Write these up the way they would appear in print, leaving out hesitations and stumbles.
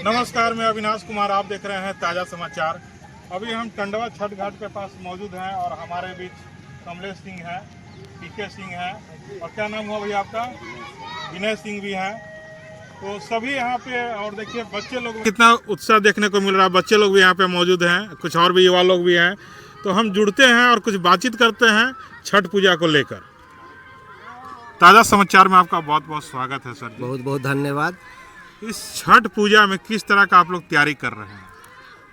नमस्कार, मैं अविनाश कुमार, आप देख रहे हैं ताज़ा समाचार। अभी हम टंडवा छठ घाट के पास मौजूद हैं और हमारे बीच कमलेश सिंह है, पीके सिंह है और क्या नाम हुआ भैया आपका, विनय सिंह भी है। तो सभी यहाँ पे, और देखिए बच्चे लोग, कितना उत्साह देखने को मिल रहा है। बच्चे लोग भी यहाँ पे मौजूद हैं, कुछ और भी युवा लोग भी हैं। तो हम जुड़ते हैं और कुछ बातचीत करते हैं छठ पूजा को लेकर। ताज़ा समाचार में आपका बहुत बहुत स्वागत है सर जी। बहुत बहुत धन्यवाद। इस छठ पूजा में किस तरह का आप लोग तैयारी कर रहे हैं?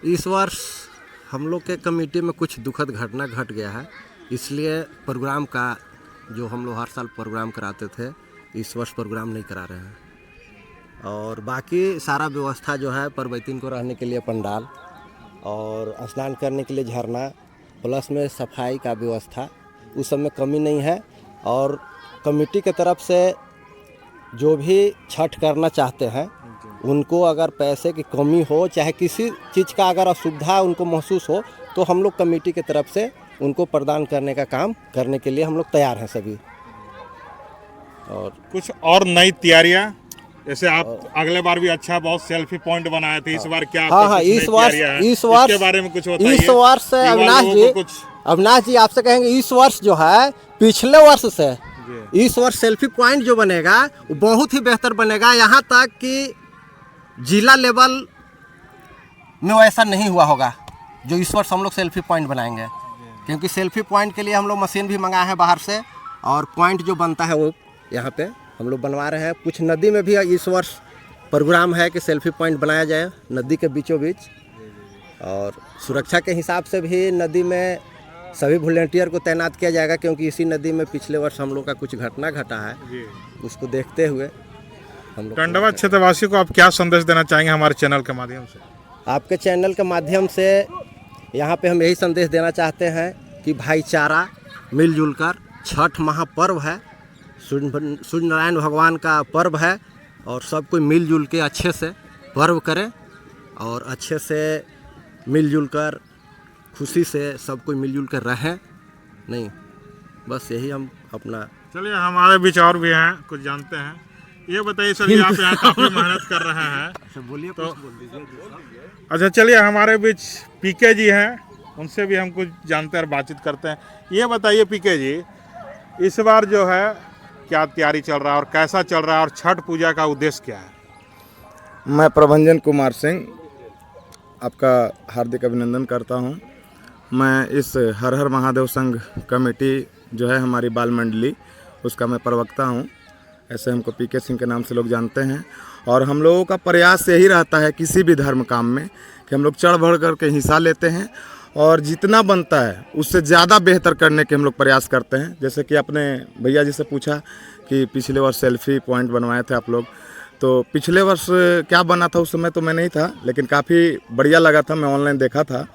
इस वर्ष हम लोग के कमेटी में कुछ दुखद घटना घट गया है, इसलिए प्रोग्राम का जो हम लोग हर साल प्रोग्राम कराते थे, इस वर्ष प्रोग्राम नहीं करा रहे हैं। और बाकी सारा व्यवस्था जो है, परबैतीन को रहने के लिए पंडाल और स्नान करने के लिए झरना, प्लस में सफाई का व्यवस्था, उस सब में कमी नहीं है। और कमेटी के तरफ से जो भी छठ करना चाहते हैं उनको अगर पैसे की कमी हो, चाहे किसी चीज़ का अगर असुविधा उनको महसूस हो, तो हम लोग कमेटी की तरफ से उनको प्रदान करने का काम करने के लिए हम लोग तैयार हैं सभी। और कुछ और नई तैयारियां, जैसे आप अगले बार भी अच्छा बहुत सेल्फी पॉइंट बनाए थे, इस बार क्या? हाँ, इस वर्ष इसके बारे में कुछ बताइए। इस वर्ष अविनाश जी आपसे कहेंगे, इस वर्ष जो है पिछले वर्ष से इस वर्ष सेल्फी पॉइंट जो बनेगा वो बहुत ही बेहतर बनेगा। यहाँ तक कि जिला लेवल में वैसा नहीं हुआ होगा जो इस वर्ष हम लोग सेल्फी पॉइंट बनाएंगे, क्योंकि सेल्फी पॉइंट के लिए हम लोग मशीन भी मंगाए हैं बाहर से, और पॉइंट जो बनता है वो यहाँ पे हम लोग बनवा रहे हैं। कुछ नदी में भी इस वर्ष प्रोग्राम है कि सेल्फी पॉइंट बनाया जाए नदी के बीचों बीच। और सुरक्षा के हिसाब से भी नदी में सभी वॉलंटियर को तैनात किया जाएगा, क्योंकि इसी नदी में पिछले वर्ष हम लोग का कुछ घटना घटा है, उसको देखते हुए हम लोग। टंडवा क्षेत्रवासियों को आप क्या संदेश देना चाहेंगे हमारे चैनल के माध्यम से? आपके चैनल के माध्यम से यहाँ पे हम यही संदेश देना चाहते हैं कि भाईचारा, मिलजुल कर, छठ महापर्व है, सूर्य नारायण भगवान का पर्व है, और सब कोई मिलजुल के अच्छे से पर्व करें और अच्छे से मिलजुल कर खुशी से सब कोई मिलजुल कर रहें। नहीं, बस यही हम अपना। चलिए, हमारे बीच और भी हैं, कुछ जानते हैं। ये बताइए सर जी, आप यहाँ काफ़ी मेहनत कर रहे हैं, बोलिए तो अच्छा चलिए, हमारे बीच पीके जी हैं, उनसे भी हम कुछ जानते हैं और बातचीत करते हैं। ये बताइए पीके जी, इस बार जो है क्या तैयारी चल रहा है और कैसा चल रहा है, और छठ पूजा का उद्देश्य क्या है? मैं प्रभंजन कुमार सिंह आपका हार्दिक अभिनंदन करता हूं। मैं इस हर हर महादेव संघ कमेटी जो है हमारी बाल मंडली, उसका मैं प्रवक्ता हूं। ऐसे हमको पीके सिंह के नाम से लोग जानते हैं। और हम लोगों का प्रयास यही रहता है किसी भी धर्म काम में कि हम लोग चढ़ बढ़ करके हिस्सा लेते हैं और जितना बनता है उससे ज़्यादा बेहतर करने के हम लोग प्रयास करते हैं। जैसे कि अपने भैया जी से पूछा कि पिछले वर्ष सेल्फी पॉइंट बनवाए थे आप लोग, तो पिछले वर्ष क्या बना था उस समय तो मैं नहीं था, लेकिन काफ़ी बढ़िया लगा था, मैं ऑनलाइन देखा था।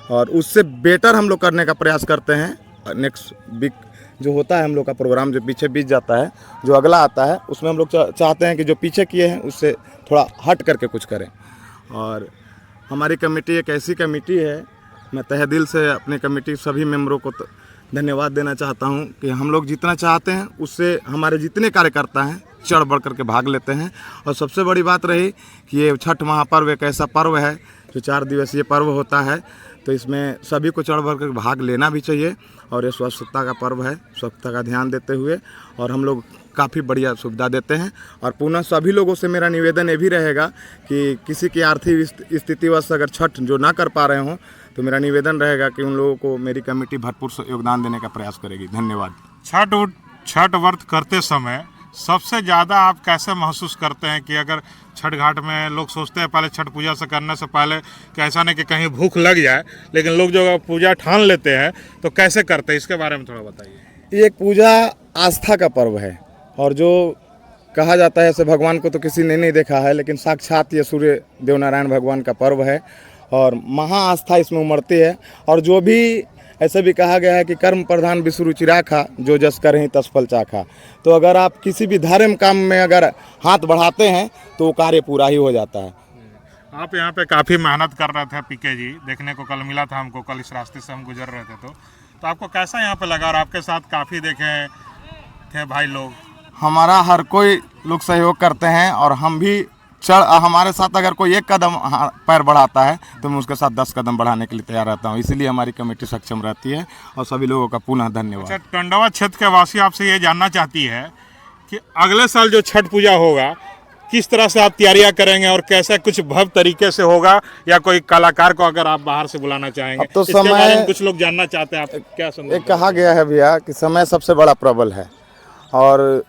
और उससे बेटर हम लोग करने का प्रयास करते हैं। नेक्स्ट वीक जो होता है हम लोग का प्रोग्राम, जो पीछे बीत जाता है, जो अगला आता है, उसमें हम लोग चाहते हैं कि जो पीछे किए हैं उससे थोड़ा हट करके कुछ करें। और हमारी कमेटी एक ऐसी कमेटी है, मैं तहे दिल से अपनी कमेटी सभी मेंबरों को धन्यवाद देना चाहता हूं कि हम लोग जितना चाहते हैं उससे हमारे जितने कार्यकर्ता हैं चढ़ बढ़ करके भाग लेते हैं। और सबसे बड़ी बात रही कि ये छठ महापर्व एक ऐसा पर्व है जो 4 दिवसीय पर्व होता है, तो इसमें सभी को चढ़ बढ़ कर भाग लेना भी चाहिए। और ये स्वच्छता का पर्व है, स्वच्छता का ध्यान देते हुए, और हम लोग काफ़ी बढ़िया सुविधा देते हैं। और पुनः सभी लोगों से मेरा निवेदन ये भी रहेगा कि किसी की आर्थिक स्थितिवश अगर छठ जो ना कर पा रहे हों, तो मेरा निवेदन रहेगा कि उन लोगों को मेरी कमेटी भरपूर योगदान देने का प्रयास करेगी। धन्यवाद। छठ व्रत करते समय सबसे ज़्यादा आप कैसे महसूस करते हैं कि अगर छठ घाट में लोग सोचते हैं पहले छठ पूजा से करने से पहले कि ऐसा नहीं कि कहीं भूख लग जाए, लेकिन लोग जो पूजा ठान लेते हैं तो कैसे करते हैं, इसके बारे में थोड़ा बताइए। ये एक पूजा आस्था का पर्व है, और जो कहा जाता है ऐसे भगवान को तो किसी ने नहीं देखा है, लेकिन साक्षात ये सूर्य देव नारायण भगवान का पर्व है और महा आस्था इसमें उमड़ती है। और जो भी ऐसे भी कहा गया है कि कर्म प्रधान विष्णु रुचि राखा, जो जस कर ही तस फल चाखा। तो अगर आप किसी भी धर्म काम में अगर हाथ बढ़ाते हैं तो वो कार्य पूरा ही हो जाता है। आप यहाँ पे काफ़ी मेहनत कर रहे थे पीके जी, देखने को कल मिला था हमको, कल इस रास्ते से हम गुजर रहे थे, तो आपको कैसा यहाँ पे लगा? और आपके साथ काफ़ी देखे थे भाई लोग। हमारा हर कोई लोग सहयोग करते हैं और हम भी हमारे साथ अगर कोई एक कदम पैर बढ़ाता है तो मैं उसके साथ 10 कदम बढ़ाने के लिए तैयार रहता हूँ। इसीलिए हमारी कमेटी सक्षम रहती है और सभी लोगों का पुनः धन्यवाद। अच्छा, टंडवा क्षेत्र के वासी आपसे ये जानना चाहती है कि अगले साल जो छठ पूजा होगा किस तरह से आप तैयारियां करेंगे और कैसे कुछ भव्य तरीके से होगा, या कोई कलाकार को अगर आप बाहर से बुलाना चाहेंगे? अब तो इसके बारे में समय कुछ लोग जानना चाहते हैं, आप क्या समझते एक कहा गया है भैया कि समय सबसे बड़ा प्रबल है और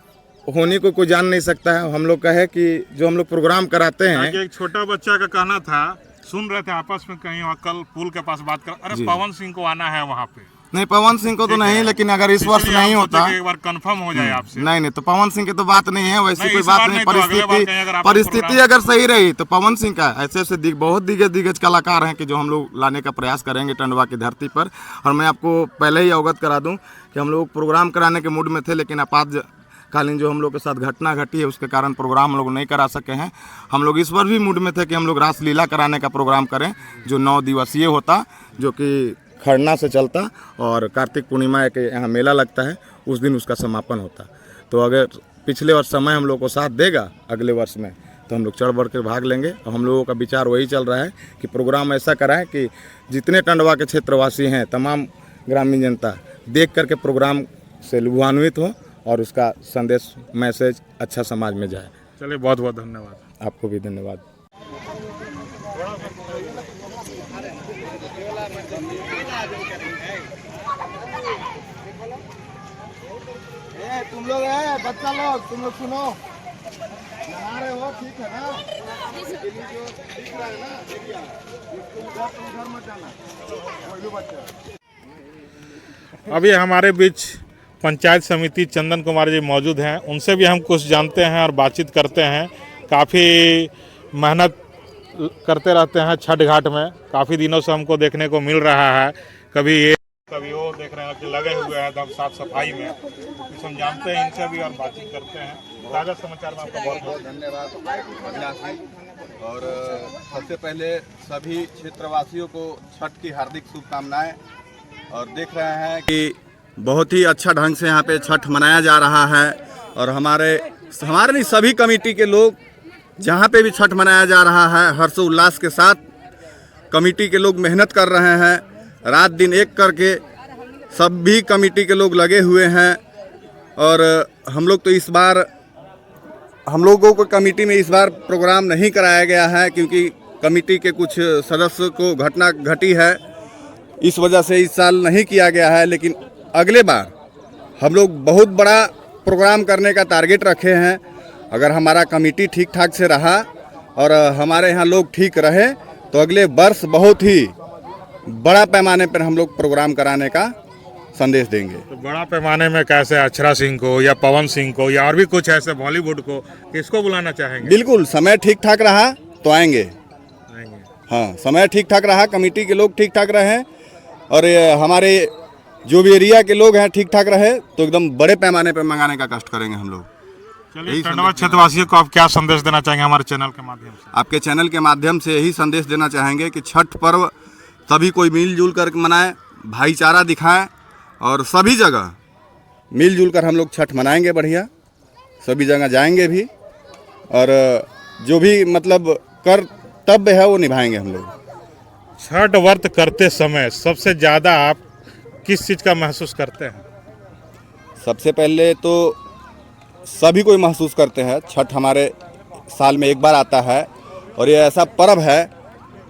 होने को कोई जान नहीं सकता है। हम लोग कहे कि जो हम लोग प्रोग्राम कराते हैं, हैं? एक छोटा बच्चा का कहना था, सुन रहे थे आपस में कहीं वहाँ कल पुल के पास बात कर, अरे पवन सिंह को आना है वहाँ पे। नहीं पवन सिंह को तो नहीं, लेकिन अगर इस वर्ष इसलिए नहीं हम होता, सोचे कि एक बार कंफर्म हो जाए आपसे। नहीं तो पवन सिंह की तो बात नहीं है, वैसी नहीं, कोई इस बात बार नहीं। नहीं तो अगले बार कहीं अगर आपका परिस्थिति प्रोग्राम- अगर सही रही तो पवन सिंह का ऐसे बहुत दिग्गज कलाकार हैं कि जो हम लोग लाने का प्रयास करेंगे टंडवा की धरती पर। और मैं आपको पहले ही अवगत करा दूं कि हम लोग प्रोग्राम कराने के मूड में थे, लेकिन आपातकालीन जो हम लोग के साथ घटना घटी है उसके कारण प्रोग्राम हम लोग नहीं करा सके हैं। हम लोग इस बार भी मूड में थे कि हम लोग रासलीला कराने का प्रोग्राम करें, जो 9 दिवसीय होता, जो कि खरना से चलता और कार्तिक पूर्णिमा के यहाँ मेला लगता है, उस दिन उसका समापन होता। तो अगर पिछले वर्ष समय हम लोग को साथ देगा अगले वर्ष में, तो हम लोग चढ़ बढ़ कर भाग लेंगे। और हम लोगों का विचार वही चल रहा है कि प्रोग्राम ऐसा कराएं कि जितने टंडवा के क्षेत्रवासी हैं, तमाम ग्रामीण जनता देख करके प्रोग्राम से लुभान्वित हो और उसका संदेश, मैसेज अच्छा समाज में जाए। चलिए, बहुत बहुत धन्यवाद। आपको भी धन्यवाद। तुम लोग है बच्चा लोग, तुम लोग सुनो, नहा रहे हो, ठीक है ना? दिख रहा है ना, देखिए, घर मत जाना, कोई भी बच्चा। अभी हमारे बीच पंचायत समिति चंदन कुमार जी मौजूद हैं, उनसे भी हम कुछ जानते हैं और बातचीत करते हैं। काफ़ी मेहनत करते रहते हैं छठ घाट में, काफ़ी दिनों से हमको देखने को मिल रहा है। कभी ये कभी वो देख रहे हैं कि लगे हुए हैं एकदम साफ सफाई में, कुछ हम जानते हैं इनसे भी और बातचीत करते हैं। ताज़ा समाचार में आपका बहुत बहुत धन्यवाद अभिलाष जी। और सबसे पहले सभी क्षेत्रवासियों को छठ की हार्दिक शुभकामनाएं। और देख रहे हैं कि बहुत ही अच्छा ढंग से यहाँ पे छठ मनाया जा रहा है और हमारे नहीं, सभी कमेटी के लोग जहाँ पे भी छठ मनाया जा रहा है हर्षोल्लास के साथ कमेटी के लोग मेहनत कर रहे हैं, रात दिन एक करके सभी कमेटी के लोग लगे हुए हैं। और हम लोग तो इस बार, हम लोगों को कमेटी में इस बार प्रोग्राम नहीं कराया गया है क्योंकि कमेटी के कुछ सदस्य को घटना घटी है, इस वजह से इस साल नहीं किया गया है। लेकिन अगले बार हम लोग बहुत बड़ा प्रोग्राम करने का टारगेट रखे हैं। अगर हमारा कमेटी ठीक ठाक से रहा और हमारे यहाँ लोग ठीक रहे तो अगले वर्ष बहुत ही बड़ा पैमाने पर हम लोग प्रोग्राम कराने का संदेश देंगे। तो बड़ा पैमाने में कैसे, अक्षरा सिंह को या पवन सिंह को या और भी कुछ ऐसे बॉलीवुड को, किसको बुलाना चाहेंगे? बिल्कुल, समय ठीक ठाक रहा तो आएंगे। हाँ, समय ठीक ठाक रहा, कमेटी के लोग ठीक ठाक रहे और हमारे जो भी एरिया के लोग हैं ठीक ठाक रहे तो एकदम बड़े पैमाने पर मंगाने का कष्ट करेंगे हम लोग। चलिए, टंडवा क्षेत्रवासियों को आप क्या संदेश देना चाहेंगे हमारे चैनल के माध्यम से? आपके चैनल के माध्यम से यही संदेश देना चाहेंगे कि छठ पर्व सभी कोई मिलजुल कर मनाएं, भाईचारा दिखाएं और सभी जगह मिलजुल कर हम लोग छठ मनाएंगे बढ़िया, सभी जगह जाएंगे भी और जो भी मतलब कर्तव्य है वो निभाएंगे हम लोग। छठ व्रत करते समय सबसे ज़्यादा आप किस चीज़ का महसूस करते हैं? सबसे पहले तो सभी कोई महसूस करते हैं, छठ हमारे साल में एक बार आता है और ये ऐसा पर्व है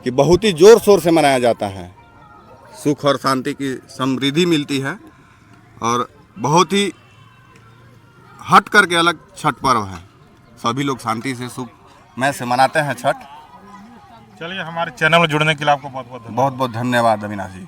कि बहुत ही ज़ोर शोर से मनाया जाता है। सुख और शांति की समृद्धि मिलती है और बहुत ही हट करके अलग छठ पर्व है। सभी लोग शांति से सुखमय से मनाते हैं छठ। चलिए, हमारे चैनल में जुड़ने के लिए आपको बहुत बहुत धन्यवाद। बहुत बहुत धन्यवाद अविनाश जी।